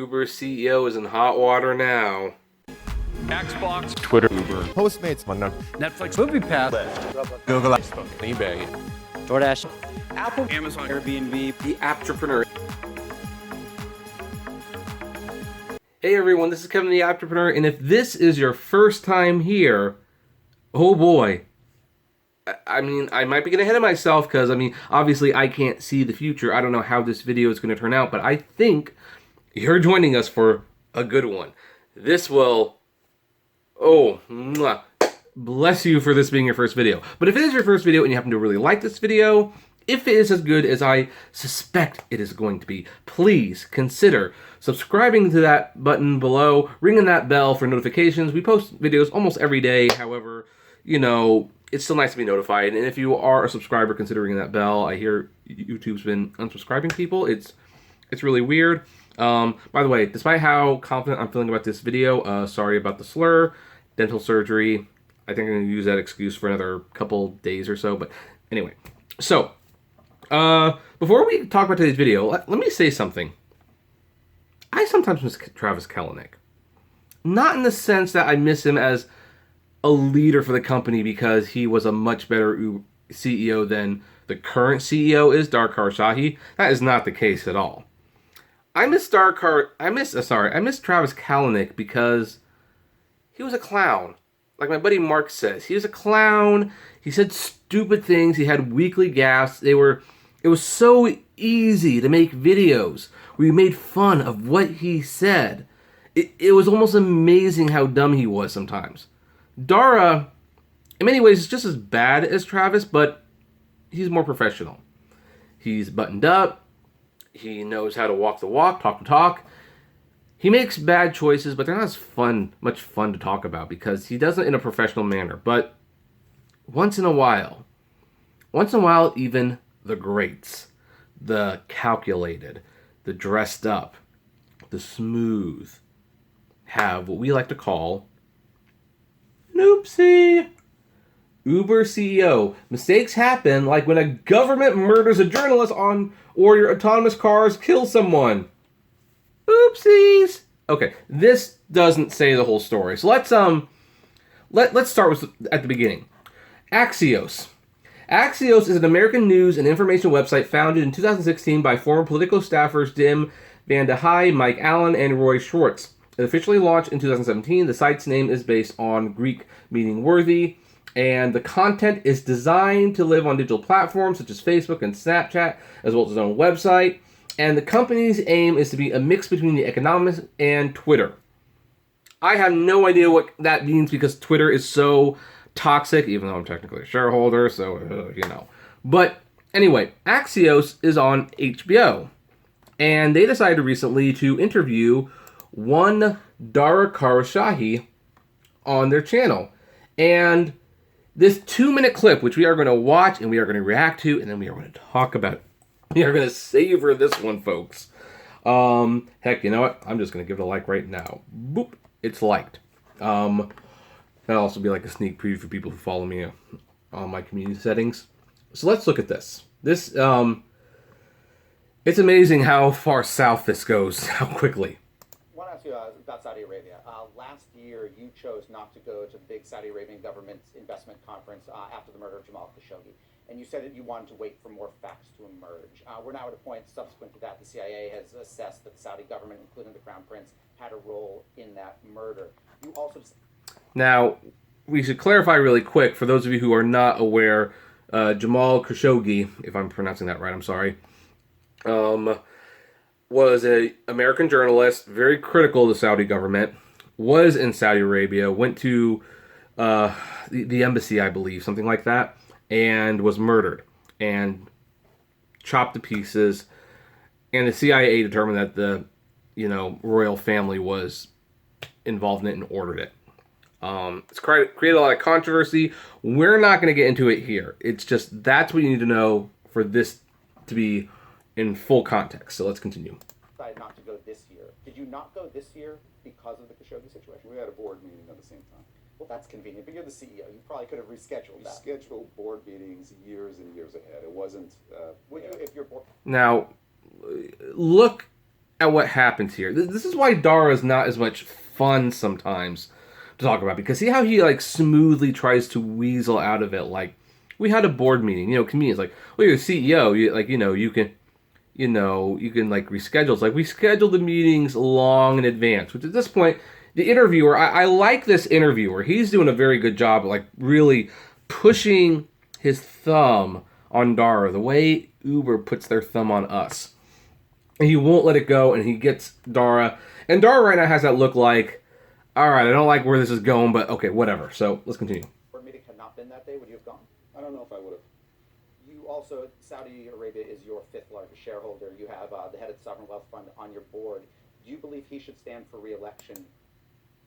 Uber CEO is in hot water now. Xbox, Twitter, Uber, Postmates, Netflix, MoviePass, Google, Facebook, eBay, DoorDash, Apple, Amazon, Airbnb, The Apptrepreneur. Hey everyone, this is Kevin the Apptrepreneur, and if this is your first time here, oh boy. I mean, I might be getting ahead of myself because, obviously I can't see the future. I don't know how this video is going to turn out, but I think you're joining us for a good one. This will, bless you for this being your first video. But if it is your first video and you happen to really like this video, if it is as good as I suspect it is going to be, please consider subscribing to that button below, ringing that bell for notifications. We post videos almost every day. However, it's still nice to be notified. And if you are a subscriber, considering that bell, I hear YouTube's been unsubscribing people. It's really weird. By the way, despite how confident I'm feeling about this video, sorry about the slur, dental surgery. I think I'm going to use that excuse for another couple days or so. But anyway, so before we talk about today's video, let me say something. I sometimes miss Travis Kalanick. Not in the sense that I miss him as a leader for the company because he was a much better CEO than the current CEO is, Dara Khosrowshahi. That is not the case at all. I miss Travis Kalanick because he was a clown. Like my buddy Mark says, he was a clown. He said stupid things. He had weekly gaffes. It was so easy to make videos where you made fun of what he said. It was almost amazing how dumb he was sometimes. Dara, in many ways, is just as bad as Travis, but he's more professional. He's buttoned up. He knows how to walk the walk, talk the talk. He makes bad choices, but they're not as much fun to talk about because he does it in a professional manner. But once in a while, even the greats, the calculated, the dressed up, the smooth, have what we like to call an oopsie. Uber CEO. Mistakes happen, like when a government murders a journalist or your autonomous cars kill someone. Oopsies. Okay, this doesn't say the whole story. So let's start at the beginning. Axios. Axios is an American news and information website founded in 2016 by former Politico staffers Dim Van de Heij, Mike Allen, and Roy Schwartz. It officially launched in 2017. The site's name is based on Greek meaning worthy, and the content is designed to live on digital platforms such as Facebook and Snapchat, as well as its own website. And the company's aim is to be a mix between The Economist and Twitter. I have no idea what that means because Twitter is so toxic, even though I'm technically a shareholder, so, But anyway, Axios is on HBO. And they decided recently to interview one Dara Khosrowshahi on their channel. And this 2-minute clip, which we are going to watch and we are going to react to, and then we are going to talk about. We are going to savor this one, folks. Heck, you know what? I'm just going to give it a like right now. Boop. It's liked. That'll also be like a sneak preview for people who follow me on my community settings. So let's look at this. This, it's amazing how far south this goes, how quickly. I want to ask you about Saudi Arabia. Last year, you chose not to go to the big Saudi Arabian government investment conference after the murder of Jamal Khashoggi. And you said that you wanted to wait for more facts to emerge. We're now at a point subsequent to that. The CIA has assessed that the Saudi government, including the Crown Prince, had a role in that murder. You also... Now, we should clarify really quick, for those of you who are not aware, Jamal Khashoggi, if I'm pronouncing that right, I'm sorry, was an American journalist, very critical of the Saudi government, was in Saudi Arabia, went to the embassy, I believe, something like that, and was murdered and chopped to pieces. And the CIA determined that the, royal family was involved in it and ordered it. It's created a lot of controversy. We're not going to get into it here. It's just, that's what you need to know for this to be in full context. So let's continue. Decided not to go this year. Did you not go this year because of the Khashoggi situation? We had a board meeting at the same time. Well, that's convenient, but you're the CEO. You probably could have rescheduled that. We scheduled board meetings years and years ahead. It wasn't... Would you, if you're board... Now, look at what happens here. This is why Dara is not as much fun sometimes to talk about, because see how he like smoothly tries to weasel out of it. Like, we had a board meeting, comedians like, well, you're the CEO, you can like reschedule. It's like we scheduled the meetings long in advance, which at this point, the interviewer, I like this interviewer. He's doing a very good job of like really pushing his thumb on Dara, the way Uber puts their thumb on us. And he won't let it go, and he gets Dara. And Dara right now has that look like, all right, I don't like where this is going, but okay, whatever. So let's continue. Board meeting had not been that day, would you have gone? I don't know if I would have. You also, Saudi Arabia is your fifth largest shareholder. You have the head of the Sovereign Wealth Fund on your board. Do you believe he should stand for re-election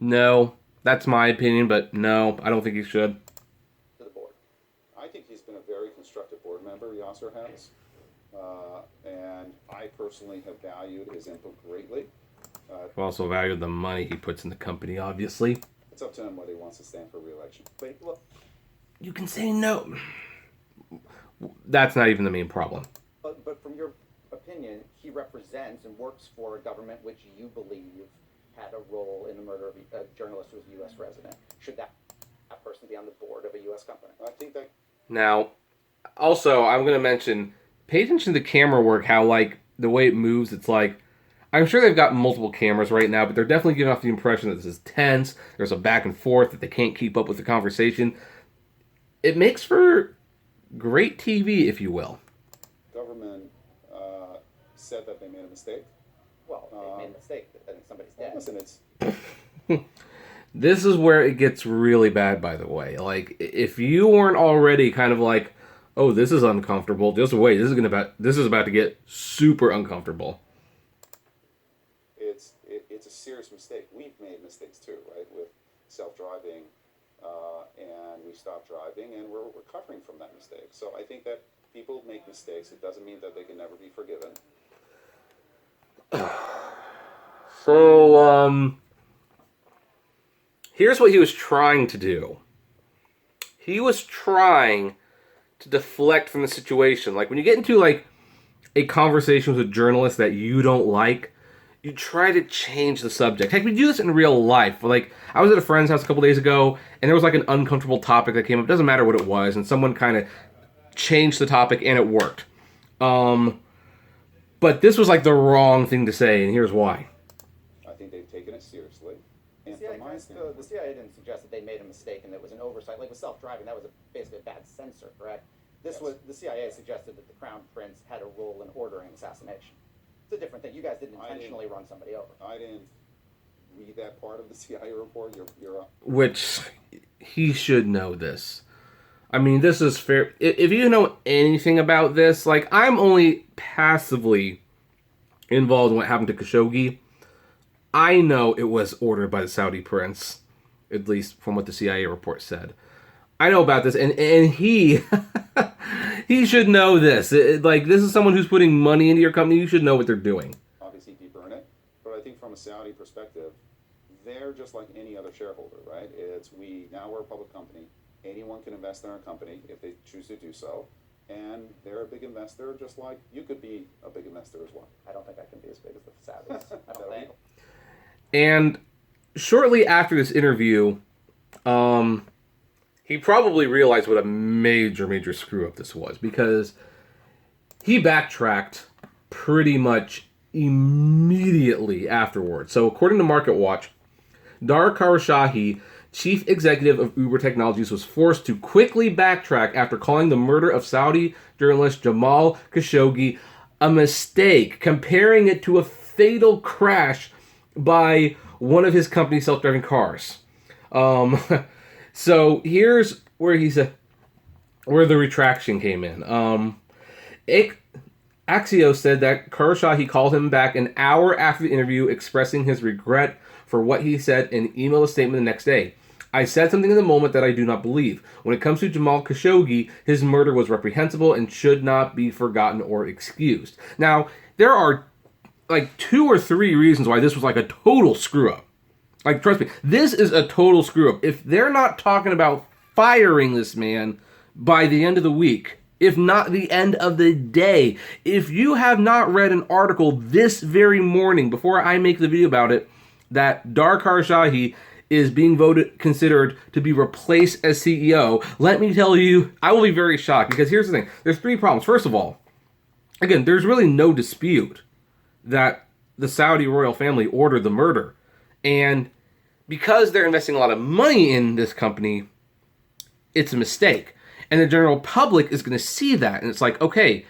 No, that's my opinion, but no, I don't think he should. to the board? I think he's been a very constructive board member, Yasser has. And I personally have valued his input greatly. I also value the money he puts in the company, obviously. It's up to him whether he wants to stand for re-election. But look, You can say no. That's not even the main problem. but from your opinion, he represents and works for a government which you believe had a role in the murder of a journalist who was a U.S. resident. Should that person be on the board of a U.S. company? I think that Now, also, I'm going to mention, pay attention to the camera work, how, like, the way it moves, it's like, I'm sure they've got multiple cameras right now, but they're definitely giving off the impression that this is tense, there's a back and forth, that they can't keep up with the conversation. It makes for great TV, if you will. government said that they made a mistake. Well, they made a mistake. I think somebody's dead. Listen, it's This is where it gets really bad, by the way. Like, if you weren't already kind of like, oh, this is uncomfortable, just wait, this is about to get super uncomfortable. it's a serious mistake. We've made mistakes too, right? With self-driving, and we stopped driving, and we're recovering from that mistake. So I think that people make mistakes. It doesn't mean that they can never be forgiven. So, here's what he was trying to do. He was trying to deflect from the situation. Like, when you get into, like, a conversation with a journalist that you don't like, you try to change the subject. Heck, we do this in real life. Like, I was at a friend's house a couple days ago, and there was, like, an uncomfortable topic that came up. It doesn't matter what it was, and someone kind of changed the topic, and it worked. But this was, like, the wrong thing to say, and here's why. I think they've taken it seriously. And CIA, from my the standpoint, CIA didn't suggest that they made a mistake and that it was an oversight. Like with self-driving, that was basically a bad censor, correct? Yes. The CIA suggested that the Crown Prince had a role in ordering assassination. It's a different thing. You guys didn't I didn't- intentionally run somebody over. I didn't read that part of the CIA report. You're Which, he should know this. I mean, this is fair. If you know anything about this, like, I'm only passively involved in what happened to Khashoggi. I know it was ordered by the Saudi prince, at least from what the CIA report said. I know about this, and he he should know this. Like, this is someone who's putting money into your company. You should know what they're doing. obviously deeper in it, but I think from a Saudi perspective, they're just like any other shareholder, right? Now we're a public company. Anyone can invest in our company if they choose to do so, and they're a big investor, just like you could be a big investor as well. I don't think I can be as big as the Saudis. I don't No. think. And shortly after this interview, he probably realized what a major screw-up this was, because he backtracked pretty much immediately afterwards. So according to MarketWatch, Dara Khosrowshahi, chief executive of Uber Technologies, was forced to quickly backtrack after calling the murder of Saudi journalist Jamal Khashoggi a mistake, comparing it to a fatal crash by one of his company's self-driving cars. So here's where where the retraction came in. Axios said that Khosrowshahi called him back an hour after the interview, expressing his regret for what he said and emailed a statement the next day. I said something in the moment that I do not believe. When it comes to Jamal Khashoggi, his murder was reprehensible and should not be forgotten or excused. Now, there are like 2 or 3 reasons why this was like a total screw up. Like, trust me, this is a total screw up. If they're not talking about firing this man by the end of the week, if not the end of the day. If you have not read an article this very morning, before I make the video about it, that Dara Khosrowshahi is being considered to be replaced as CEO, let me tell you, I will be very shocked, because here's the thing. There's 3 problems. First of all, again, there's really no dispute that the Saudi royal family ordered the murder. And because they're investing a lot of money in this company, it's a mistake. And the general public is going to see that. And it's like, okay,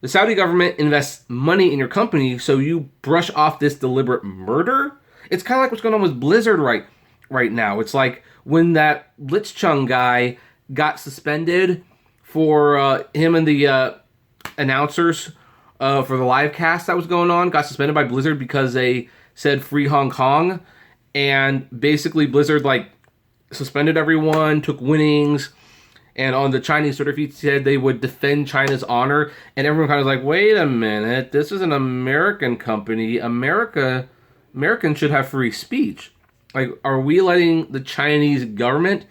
the Saudi government invests money in your company, so you brush off this deliberate murder? It's kind of like what's going on with Blizzard right now. It's like when that Blitzchung guy got suspended for him and the announcers for the live cast that was going on, got suspended by Blizzard because they said free Hong Kong. And basically Blizzard suspended everyone, took winnings, and on the Chinese Twitter feed said they would defend China's honor. And everyone kind of was like, wait a minute, this is an American company. Americans should have free speech. Are we letting the Chinese government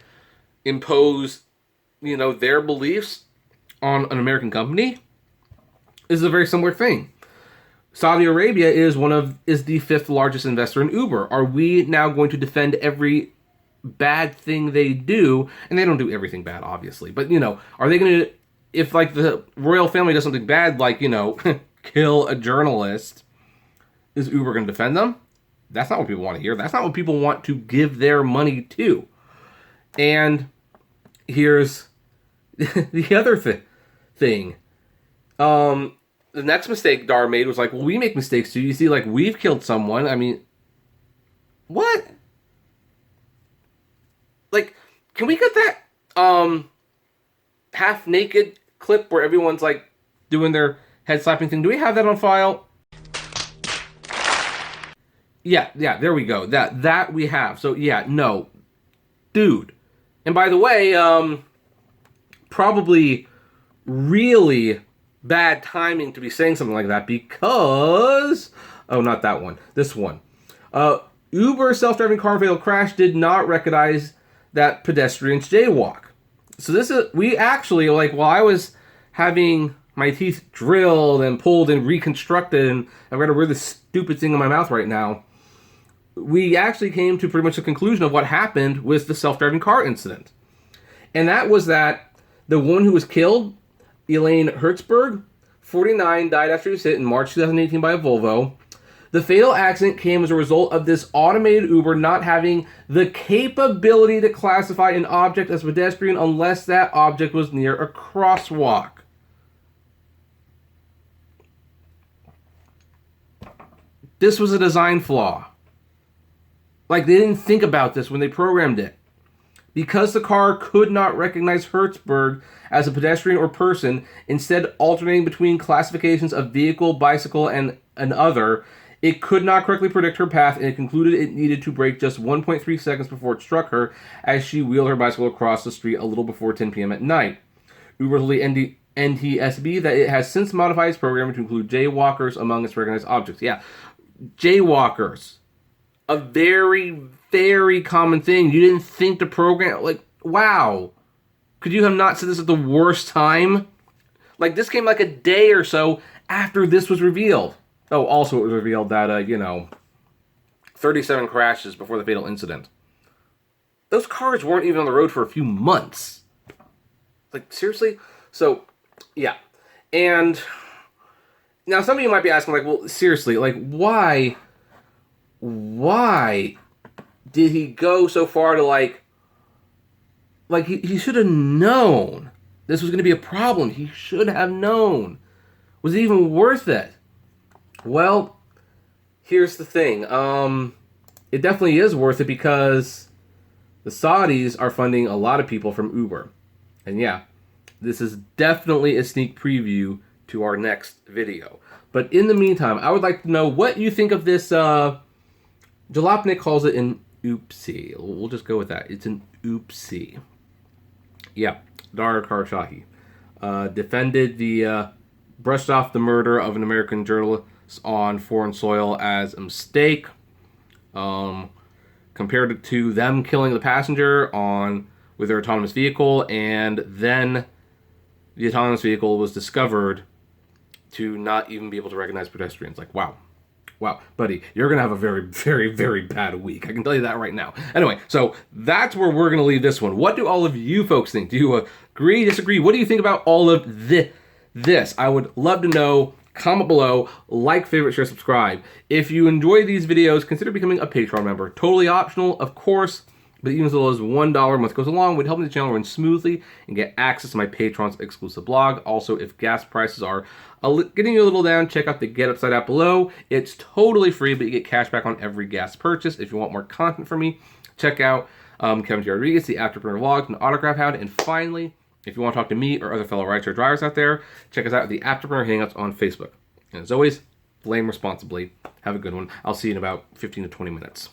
impose, their beliefs on an American company? This is a very similar thing. Saudi Arabia is the 5th largest investor in Uber. Are we now going to defend every bad thing they do? And they don't do everything bad, obviously. But, are they going to, if the royal family does something bad, kill a journalist, is Uber going to defend them? That's not what people want to hear. That's not what people want to give their money to. And here's the other thing. The next mistake Dar made was well, we make mistakes too. You see, we've killed someone. I mean, what? Can we get that half-naked clip where everyone's doing their head-slapping thing? Do we have that on file? Yeah, there we go. That we have. So, yeah, no. Dude. And by the way, probably really bad timing to be saying something like that because... Oh, not that one. This one. Uber self-driving car fatal crash did not recognize that pedestrians jaywalk. So this is... We actually, while I was having my teeth drilled and pulled and reconstructed, and I've got a really stupid thing in my mouth right now, we actually came to pretty much the conclusion of what happened with the self-driving car incident. And that was that the woman who was killed, Elaine Hertzberg, 49, died after she was hit in March 2018 by a Volvo. The fatal accident came as a result of this automated Uber not having the capability to classify an object as pedestrian unless that object was near a crosswalk. This was a design flaw. They didn't think about this when they programmed it. Because the car could not recognize Hertzberg as a pedestrian or person, instead alternating between classifications of vehicle, bicycle, and other, it could not correctly predict her path, and it concluded it needed to brake just 1.3 seconds before it struck her as she wheeled her bicycle across the street a little before 10 p.m. at night. Uber told the NTSB that it has since modified its programming to include jaywalkers among its recognized objects. Yeah, jaywalkers. A very, very common thing. You didn't think to program... wow. Could you have not said this at the worst time? This came a day or so after this was revealed. Oh, also it was revealed that, 37 crashes before the fatal incident. Those cars weren't even on the road for a few months. Seriously? So, yeah. And now some of you might be asking, well, seriously, why did he go so far to he should have known this was going to be a problem. He should have known. Was it even worth it? Well, here's the thing. It definitely is worth it because the Saudis are funding a lot of people from Uber. And yeah, this is definitely a sneak preview to our next video. But in the meantime, I would like to know what you think of this. Jalopnik calls it an oopsie. We'll just go with that. It's an oopsie. Yeah, Dara Khosrowshahi defended brushed off the murder of an American journalist on foreign soil as a mistake. Compared it to them killing the passenger with their autonomous vehicle, and then the autonomous vehicle was discovered to not even be able to recognize pedestrians. Like, wow, buddy, you're going to have a very, very, very bad week. I can tell you that right now. Anyway, so that's where we're going to leave this one. What do all of you folks think? Do you agree, disagree? What do you think about all of this? I would love to know. Comment below, like, favorite, share, subscribe. If you enjoy these videos, consider becoming a Patreon member. Totally optional, of course, but even as low as $1 a month goes along would help the channel run smoothly and get access to my Patreon's exclusive blog. Also, if gas prices are getting you a little down, check out the Get Upside app below. It's totally free, but you get cash back on every gas purchase. If you want more content from me, check out Kevin T. Rodriguez, the Apptrepreneur vlog, and Autograph Hound. And finally, if you want to talk to me or other fellow rideshare drivers out there, check us out at the Apptrepreneur Hangouts on Facebook. And as always, blame responsibly. Have a good one. I'll see you in about 15 to 20 minutes.